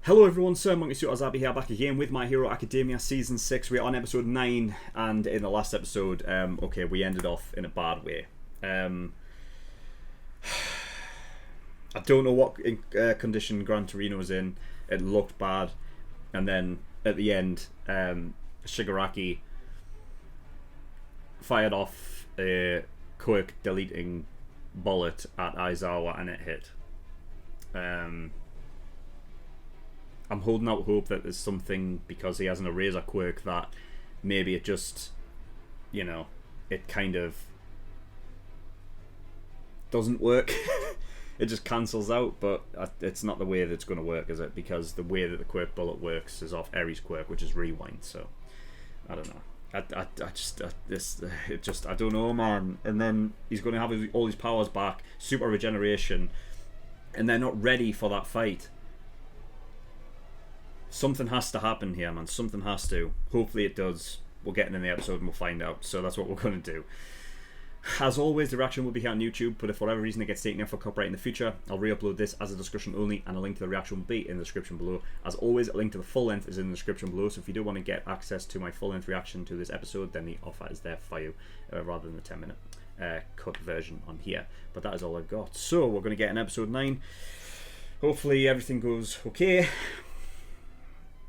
Hello everyone, SirMonkeySuit Azabi here, back again with My Hero Academia Season 6. We're on episode 9, and in the last episode, okay, we ended off in a bad way. I don't know what condition Gran Torino's in. It looked bad, and then at the end, Shigaraki fired off a quick deleting bullet at Aizawa and it hit. I'm holding out hope that there's something, because he has an eraser quirk, that maybe it just, you know, it kind of doesn't work. It just cancels out, but it's not the way that it's going to work, is it? Because the way that the quirk bullet works is off Eri's quirk, which is rewind, so I don't know. I don't know, man. And then he's going to have all his powers back, super regeneration, and they're not ready for that fight. Something has to happen here, man. Something has to. Hopefully it does. We'll get in the episode and we'll find out. So that's what we're going to do. As always, the reaction will be here on YouTube, but if for whatever reason it gets taken out for copyright in the future, I'll re-upload this as a discussion only, and a link to the reaction will be in the description below. As always, a link to the full length is in the description below, so if you do want to get access to my full length reaction to this episode, then the offer is there for you, rather than the 10-minute cut version on here. But that is all I've got. So we're going to get in episode 9. Hopefully everything goes okay.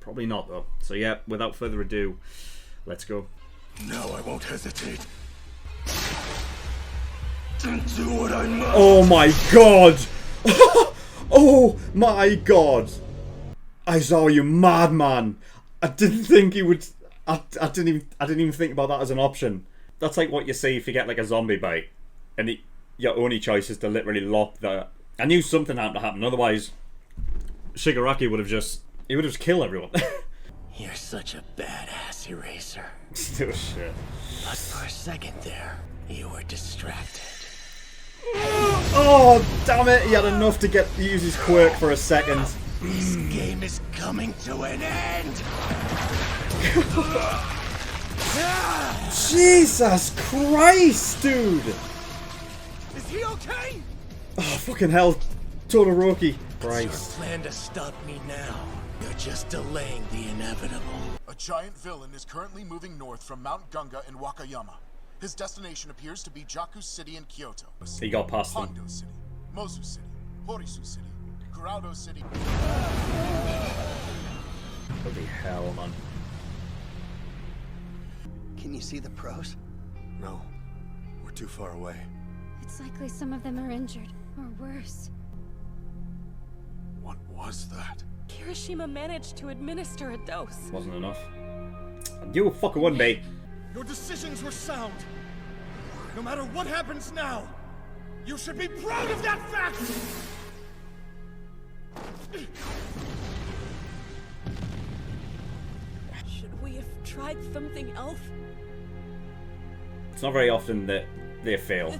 Probably not, though. So yeah, without further ado, let's go. Now I won't hesitate. Do what I must. Oh my god! Oh my god! Aizawa, you madman! I didn't think he would. I didn't even think about that as an option. That's like what you say if you get like a zombie bite, and your only choice is to literally lop the. I knew something had to happen. Otherwise, Shigaraki would have just. He would just kill everyone. You're such a badass, Eraser. Still shit. But for a second there, you were distracted. Oh, damn it! He had enough to use his quirk for a second. This game is coming to an end! Jesus Christ, dude! Is he okay? Oh, fucking hell. Todoroki. Christ. It's your plan to stop me now. You're just delaying the inevitable. A giant villain is currently moving north from Mount Gunga in Wakayama. His destination appears to be Jaku City in Kyoto. He got past them. Hondo City, Mozu City, Horisu City, Kurado City. Holy hell, man. Can you see the pros? No, we're too far away. It's likely some of them are injured, or worse. What was that? Kirishima managed to administer a dose. Wasn't enough. You fucking wouldn't be. Your decisions were sound. No matter what happens now, you should be proud of that fact! Should we have tried something else? It's not very often that they fail.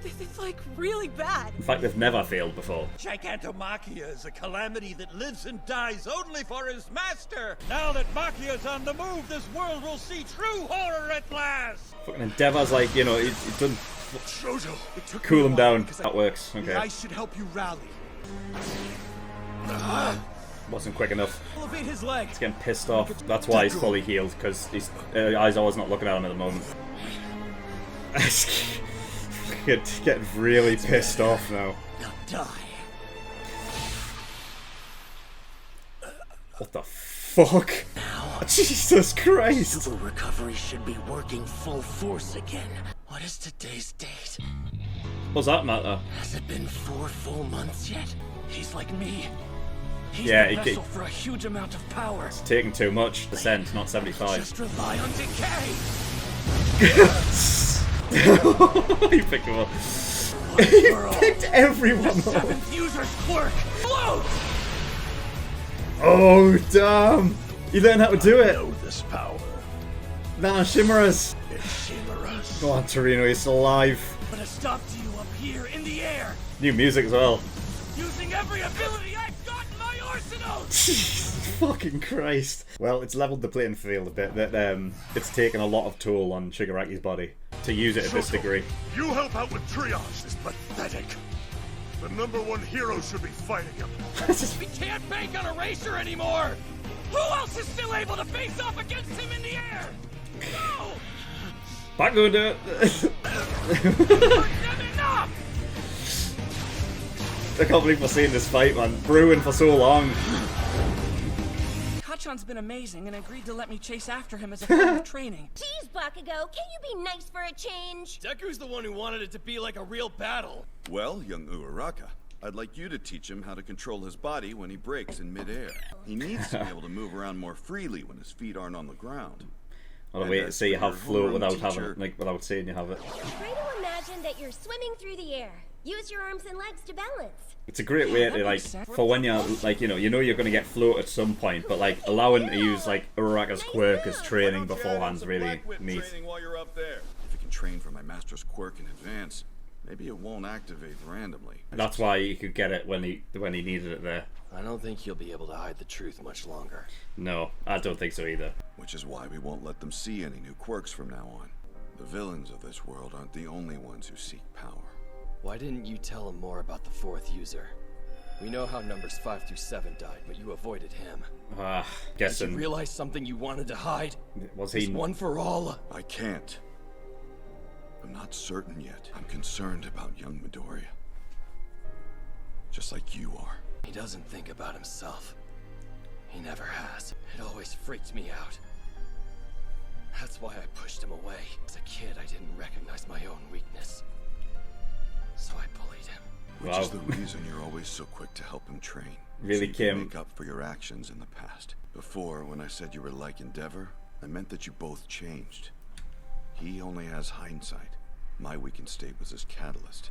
This is like really bad. In fact, they've never failed before. Gigantomachia is a calamity that lives and dies only for his master. Now that Machia's on the move, this world will see true horror at last. Fucking Endeavor's like, you know, it doesn't Shoujo, it took cool me a him while down. because That works. the Okay. ice should help you rally. Wasn't quick enough. Elevate his leg. He's getting pissed off. That's why he's fully healed, because his eyes always not looking at him at the moment. Getting really pissed off now. Now die. What the fuck? Now, Jesus Christ! super recovery should be working full force again. What is today's date? What's that matter? Has it been 4 full months yet? He's like me. He's Yeah, the he vessel for a huge amount of power. Taking too much. Percent, not 75. Just rely on decay. He picked him up. He picked everyone up. Seventh user's quirk. Float! Oh, damn. You learned how to do it. Know this power. Nah, Shimmerus. It's Shigaraki. Go on, Torino, he's still alive. But I stopped you up here in the air. New music as well. Using every ability I've got in my arsenal. Jesus fucking Christ. Well, it's leveled the playing field a bit. That it's taken a lot of toll on Shigaraki's body to use it at this degree. You help out with triage. This is pathetic. The #1 hero should be fighting him. We can't bank on Erasure anymore! Who else is still able to face off against him in the air? No! Bakugo, do it. Enough! I can't believe we're seeing this fight, man. Brewing for so long. Kachan's been amazing and agreed to let me chase after him as a form of training. Jeez, Bakugo, can you be nice for a change? Deku's the one who wanted it to be like a real battle. Well, young Uraraka, I'd like you to teach him how to control his body when he breaks in midair. He needs to be able to move around more freely when his feet aren't on the ground. I'll wait to see you have float without having, like, without saying you have it. Try to imagine that you're swimming through the air. Use your arms and legs to balance. It's a great way to, like, for when you're, like, you know you're going to get float at some point, but, like, allowing to use, like, Uraraka's quirk as training beforehand's really neat. While you're up there. If you can train for my master's quirk in advance, maybe it won't activate randomly. That's why you could get it when he needed it there. I don't think he'll be able to hide the truth much longer. No, I don't think so either. Which is why we won't let them see any new quirks from now on. The villains of this world aren't the only ones who seek power. Why didn't you tell him more about the 4th user? We know how numbers 5 through 7 died, but you avoided him. Guessing. Did you realize something you wanted to hide? Was he one for all? I can't. I'm not certain yet. I'm concerned about young Midoriya. Just like you are. He doesn't think about himself. He never has. It always freaked me out. That's why I pushed him away. As a kid, I didn't recognize my own weakness. So I bullied him. Which is the reason you're always so quick to help him train. Really, so you Kim? can make up for your actions in the past. Before, when I said you were like Endeavor, I meant that you both changed. He only has hindsight. My weakened state was his catalyst.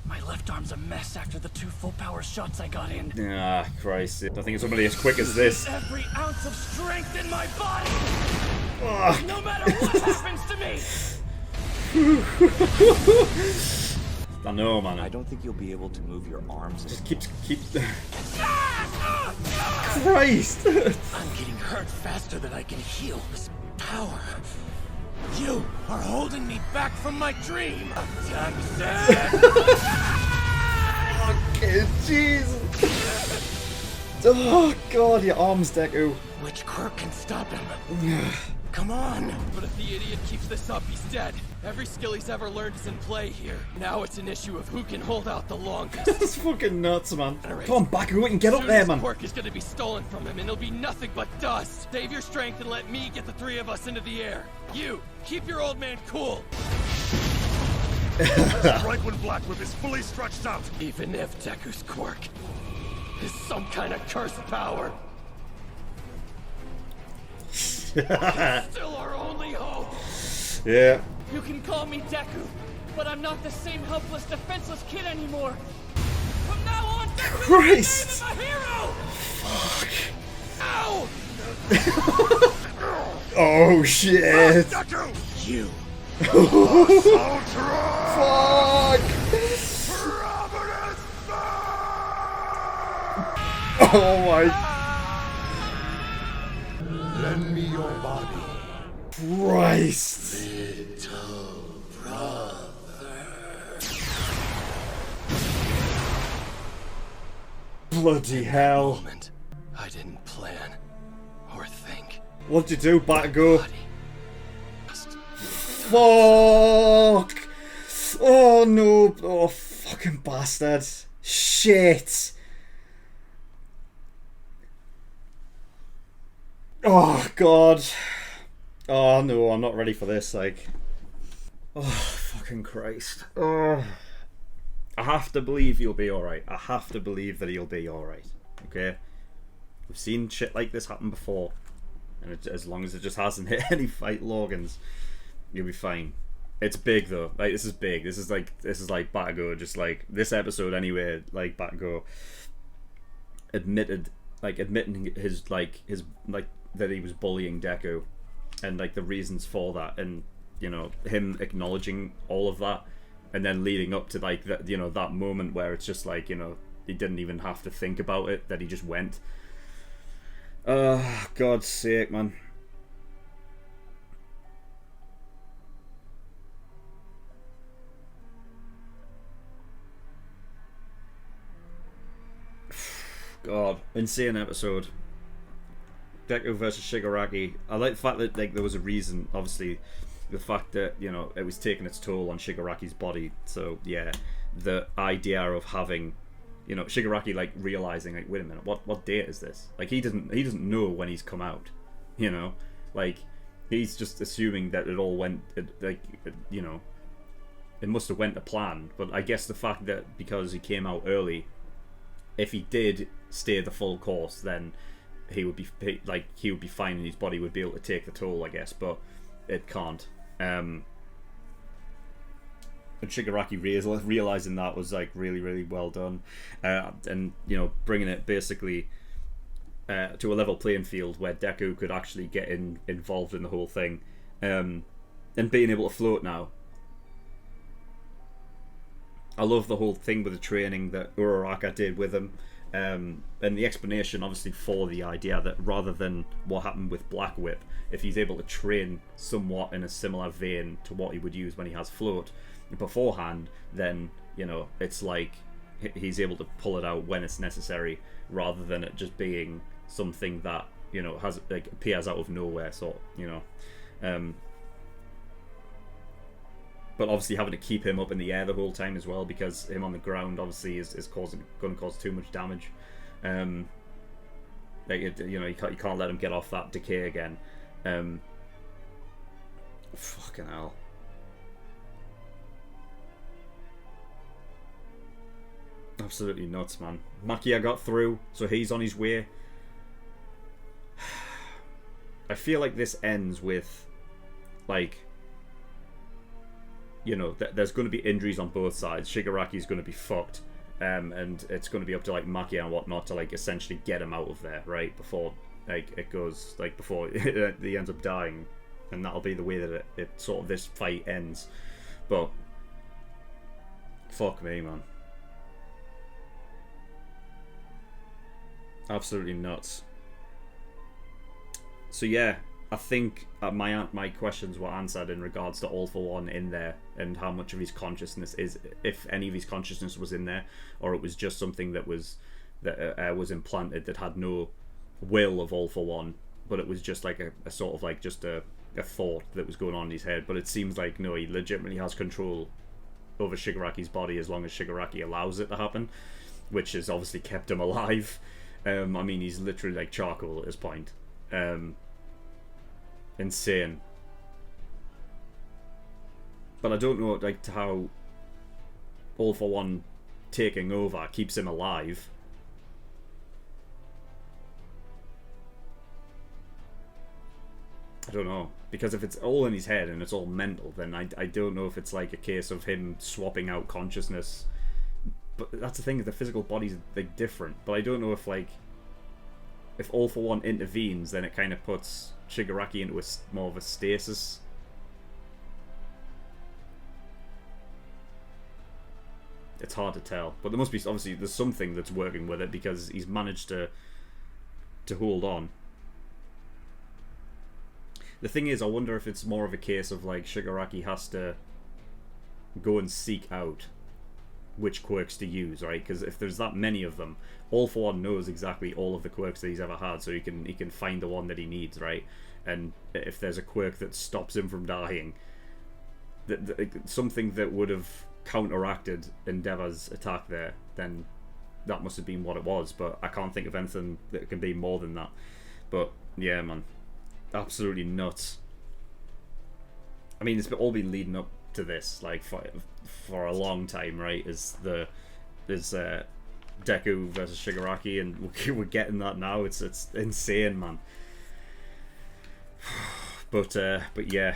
My left arm's a mess after the 2 full power shots I got in. Ah, Christ. I think it's somebody as quick as this. Every ounce of strength in my body! No matter what happens to me! I know, man. I don't think you'll be able to move your arms. Just keep. Christ! I'm getting hurt faster than I can heal. This power. You are holding me back from my dream. Okay, Jesus. Oh God, your arms, Deku. Which quirk can stop him? Come on! But if the idiot keeps this up, he's dead. Every skill he's ever learned is in play here. Now it's an issue of who can hold out the longest. That's fucking nuts, man. Come on, Bakugo, we can get up there, man. Quirk is gonna be stolen from him, and it'll be nothing but dust. Save your strength and let me get the 3 of us into the air. You, keep your old man cool. Strike when Black Whip is fully stretched out. Even if Deku's quirk is some kind of cursed power. Still our only hope. Yeah. You can call me Deku, but I'm not the same helpless, defenseless kid anymore. From now on, Deku Christ! is a hero! Fuck. Ow! Oh shit! Deku! You. Fuck! Oh my! Lend me your body. Christ! Little brother. Bloody hell! Moment I didn't plan or think. What'd you do, Bakugo? Body. Fuck! Oh no! Oh fucking bastard! Shit! Oh God! Oh no, I'm not ready for this. Like, oh fucking Christ! Oh, I have to believe you'll be all right. I have to believe that he'll be all right. Okay, we've seen shit like this happen before, and as long as it just hasn't hit any fight Logans, you'll be fine. It's big though. Like, this is big. This is like Bakugo. Just like this episode anyway. Like Bakugo admitting his that he was bullying Deku, and like the reasons for that, and you know, him acknowledging all of that, and then leading up to like that, you know, that moment where it's just like, you know, he didn't even have to think about it, that he just went. God's sake, man. God, insane episode. Deku versus Shigaraki. I like the fact that like there was a reason. Obviously, the fact that it was taking its toll on Shigaraki's body. So yeah, the idea of having, Shigaraki like realizing like, wait a minute, what date is this? Like he doesn't know when he's come out. Like he's just assuming that it all went it must have went to plan. But I guess the fact that because he came out early, if he did stay the full course, then he would be fine and his body would be able to take the toll, I guess, but it can't. And Shigaraki realizing that was like really, really well done, and bringing it basically to a level playing field where Deku could actually get involved in the whole thing, and being able to float now. I love the whole thing with the training that Uraraka did with him, and the explanation obviously for the idea that rather than what happened with Black Whip, if he's able to train somewhat in a similar vein to what he would use when he has float beforehand, then it's like he's able to pull it out when it's necessary, rather than it just being something that has like appears out of nowhere, but obviously having to keep him up in the air the whole time as well, because him on the ground obviously is going to cause too much damage. You can't let him get off that decay again. Fucking hell. Absolutely nuts, man. Makia got through, so he's on his way. I feel like this ends with like, there's going to be injuries on both sides. Shigaraki's going to be fucked, and it's going to be up to like Makia and whatnot to like essentially get him out of there, right? Before like it goes like before he ends up dying, and that'll be the way that it sort of this fight ends. But fuck me, man, absolutely nuts. So yeah, I think my questions were answered in regards to All For One in there, and how much of his consciousness is, if any of his consciousness was in there, or it was just something that was implanted that had no will of All For One, but it was just like a sort of like just a thought that was going on in his head. But it seems like no, he legitimately has control over Shigaraki's body as long as Shigaraki allows it to happen, which has obviously kept him alive. I mean, he's literally like charcoal at this point. Insane. But I don't know like how All For One taking over keeps him alive. I don't know, because if it's all in his head and it's all mental, then I don't know if it's like a case of him swapping out consciousness. But that's the thing, the physical body's like different. But I don't know if like if All For One intervenes, then it kind of puts Shigaraki into more of a stasis. It's hard to tell, but there must be, obviously there's something that's working with it, because he's managed to hold on. The thing is, I wonder if it's more of a case of like Shigaraki has to go and seek out which quirks to use, right? Because if there's that many of them, All For One knows exactly all of the quirks that he's ever had, so he can find the one that he needs, right? And if there's a quirk that stops him from dying, something that would have counteracted Endeavor's attack there, then that must have been what it was. But I can't think of anything that can be more than that. But yeah, man, absolutely nuts. I mean, it's all been leading up to this like for a long time, right? Is Deku versus Shigaraki, and we're getting that now. It's insane, man. But yeah,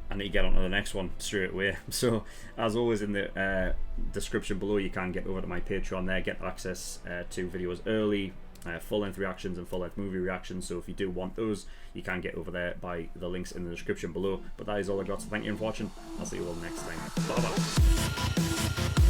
I need to get on to the next one straight away. So as always, in the description below, you can get over to my Patreon there, get access to videos early, full-length reactions and full-length movie reactions. So if you do want those, you can get over there by the links in the description below. But that is all I got, so thank you for watching. I'll see you all next time. Bye bye.